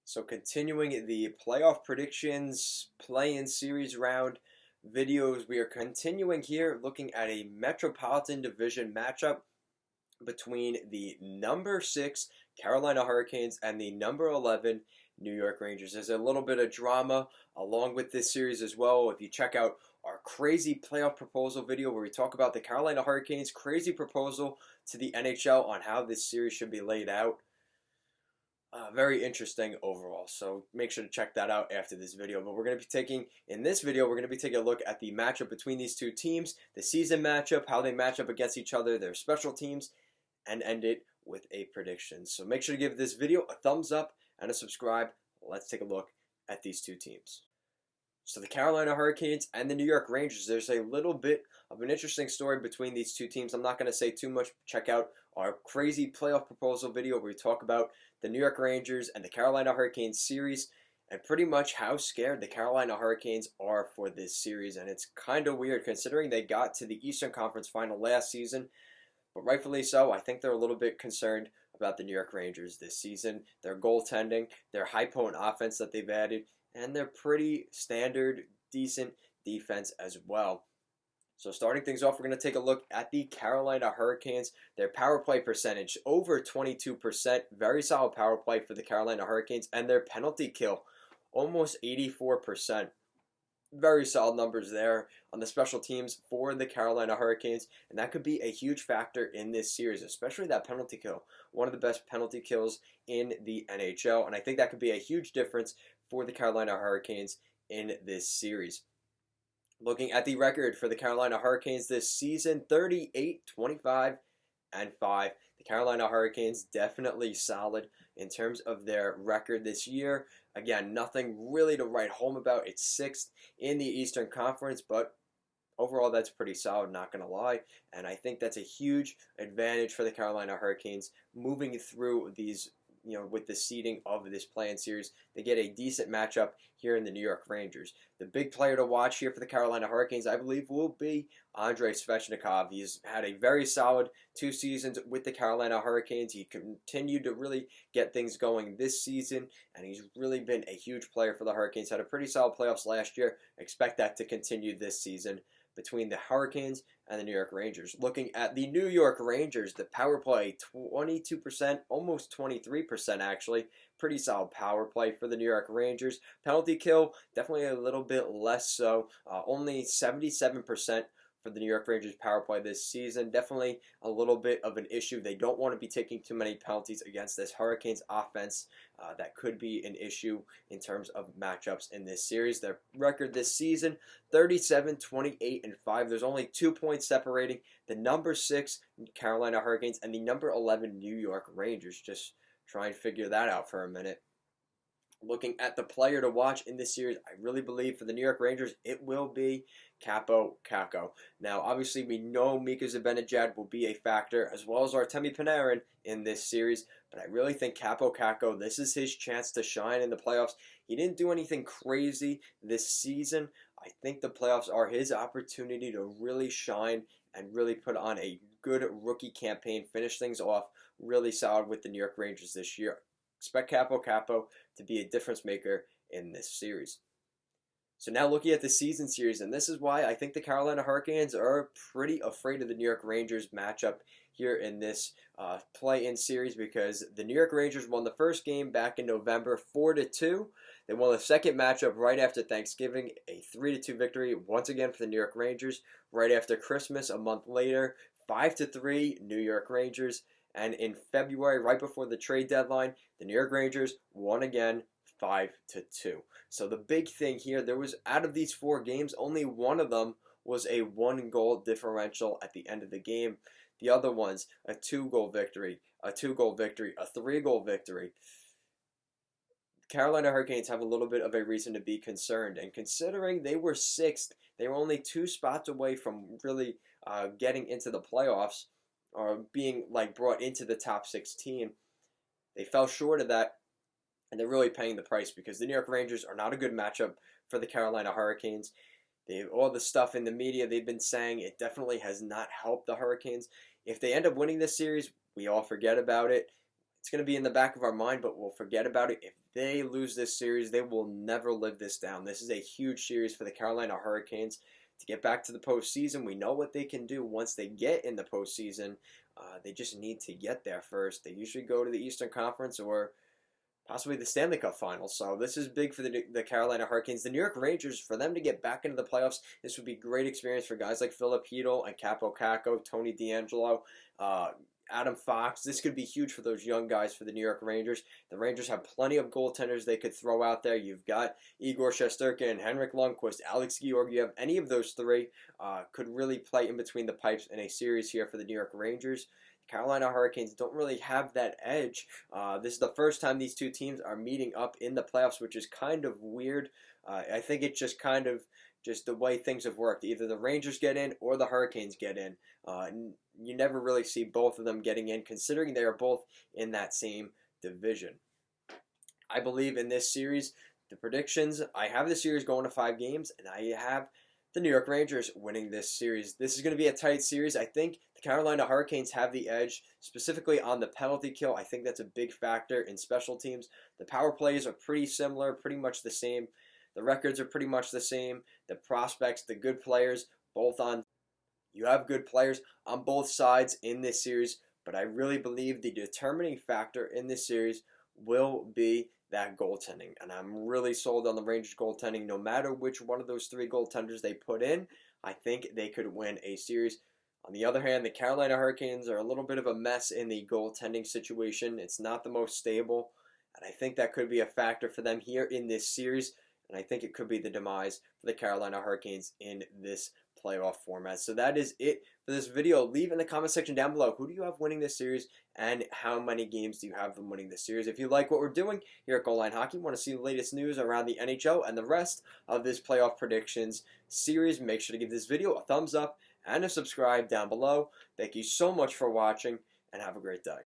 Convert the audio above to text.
So continuing the playoff predictions play-in series round videos, we are continuing here looking at a Metropolitan Division matchup between the number 6 Carolina Hurricanes and the number 11 New York Rangers. There's a little bit of drama along with this series as well. If you check out our crazy playoff proposal video where we talk about the Carolina Hurricanes' crazy proposal to the NHL on how this series should be laid out. Very interesting overall, so make sure to check that out after this video. But in this video, we're going to be taking a look at the matchup between these two teams, the season matchup, how they match up against each other, their special teams, and end it with a prediction. So make sure to give this video a thumbs up and a subscribe. Let's take a look at these two teams. So the Carolina Hurricanes and the New York Rangers, there's a little bit of an interesting story between these two teams. I'm not going to say too much. Check out our crazy playoff proposal video where we talk about the New York Rangers and the Carolina Hurricanes series and pretty much how scared the Carolina Hurricanes are for this series. And it's kind of weird considering they got to the Eastern Conference Final last season, but rightfully so. I think they're a little bit concerned about the New York Rangers this season. Their goaltending, their high-potent offense that they've added, and their pretty standard, decent defense as well. So starting things off, we're going to take a look at the Carolina Hurricanes. Their power play percentage, over 22%. Very solid power play for the Carolina Hurricanes. And their penalty kill, almost 84%. Very solid numbers there on the special teams for the Carolina Hurricanes. And that could be a huge factor in this series, especially that penalty kill. One of the best penalty kills in the NHL. And I think that could be a huge difference for the Carolina Hurricanes in this series. Looking at the record for the Carolina Hurricanes this season, 38-25-5. The Carolina Hurricanes definitely solid in terms of their record this year. Again, nothing really to write home about. It's 6th in the Eastern Conference, but overall that's pretty solid, not going to lie. And I think that's a huge advantage for the Carolina Hurricanes moving through these, with the seeding of this play-in series. They get a decent matchup here in the New York Rangers. The big player to watch here for the Carolina Hurricanes, I believe, will be Andrei Svechnikov. He's had a very solid 2 seasons with the Carolina Hurricanes. He continued to really get things going this season, and he's really been a huge player for the Hurricanes. Had a pretty solid playoffs last year. Expect that to continue this season between the Hurricanes and the New York Rangers. Looking at the New York Rangers, the power play, 22%, almost 23% actually. Pretty solid power play for the New York Rangers. Penalty kill, definitely a little bit less so. Only 77% for the New York Rangers power play this season. Definitely a little bit of an issue. They don't want to be taking too many penalties against this Hurricanes offense. That could be an issue in terms of matchups in this series. Their record this season, 37-28-5. There's only 2 points separating the number 6 Carolina Hurricanes and the number 11 New York Rangers. Just try and figure that out for a minute. Looking at the player to watch in this series, I really believe for the New York Rangers, it will be Kaapo Kakko. Now, obviously, we know Mika Zibanejad will be a factor, as well as Artemi Panarin in this series, but I really think Kaapo Kakko, this is his chance to shine in the playoffs. He didn't do anything crazy this season. I think the playoffs are his opportunity to really shine and really put on a good rookie campaign, finish things off really solid with the New York Rangers this year. Expect Kaapo Kakko to be a difference maker in this series. So now looking at the season series, and this is why I think the Carolina Hurricanes are pretty afraid of the New York Rangers matchup here in this play-in series, because the New York Rangers won the first game back in November 4-2. They won the second matchup right after Thanksgiving, a 3-2 victory once again for the New York Rangers. Right after Christmas, a month later, 5-3 New York Rangers. And in February, right before the trade deadline, the New York Rangers won again 5-2. So the big thing here, there was, out of these 4 games, only one of them was a 1-goal differential at the end of the game. The other ones, a 2-goal victory, a 2-goal victory, a 3-goal victory. Carolina Hurricanes have a little bit of a reason to be concerned. And considering they were 6th, they were only 2 spots away from really getting into the playoffs, or being brought into the top 16. They fell short of that, and they're really paying the price, because the New York Rangers are not a good matchup for the Carolina Hurricanes. All the stuff in the media they've been saying, it definitely has not helped the Hurricanes. If they end up winning this series, we all forget about it. It's going to be in the back of our mind, but we'll forget about it. If they lose this series, they will never live this down. This is a huge series for the Carolina Hurricanes to get back to the postseason. We know what they can do once they get in the postseason. They just need to get there first. They usually go to the Eastern Conference or possibly the Stanley Cup Finals. So this is big for the Carolina Hurricanes. The New York Rangers, for them to get back into the playoffs, this would be great experience for guys like Philip Hedl and Capo Caco, Tony DeAngelo, Adam Fox. This could be huge for those young guys for the New York Rangers. The Rangers have plenty of goaltenders they could throw out there. You've got Igor Shesterkin, Henrik Lundqvist, Alex Georgiev. Any of those three could really play in between the pipes in a series here for the New York Rangers. Carolina Hurricanes don't really have that edge. This is the first time these two teams are meeting up in the playoffs, which is kind of weird. I think it's just kind of just the way things have worked. Either the Rangers get in or the Hurricanes get in. You never really see both of them getting in, considering they are both in that same division. I believe in this series, the predictions, I have the series going to 5 games, and I have the New York Rangers winning this series. This is going to be a tight series. I think the Carolina Hurricanes have the edge, specifically on the penalty kill. I think that's a big factor in special teams. The power plays are pretty similar, pretty much the same. The records are pretty much the same. The prospects, the good players, both on. You have good players on both sides in this series, but I really believe the determining factor in this series will be that goaltending. And I'm really sold on the Rangers goaltending. No matter which one of those 3 goaltenders they put in, I think they could win a series. On the other hand, the Carolina Hurricanes are a little bit of a mess in the goaltending situation. It's not the most stable, and I think that could be a factor for them here in this series, and I think it could be the demise for the Carolina Hurricanes in this playoff format. So that is it for this video. Leave in the comment section down below, who do you have winning this series and how many games do you have them winning this series? If you like what we're doing here at Goal Line Hockey, want to see the latest news around the NHL and the rest of this playoff predictions series, make sure to give this video a thumbs up and a subscribe down below. Thank you so much for watching, and have a great day.